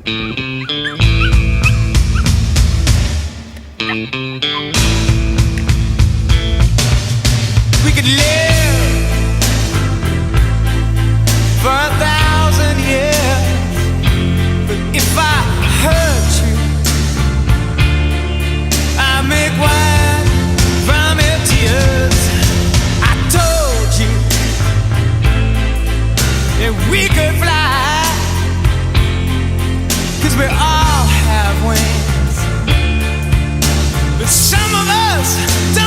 We could live for 1,000 years, but if I hurt you, I make wine from your tears. I told you that we could fly, 'cause we all have wings, but some of us don't.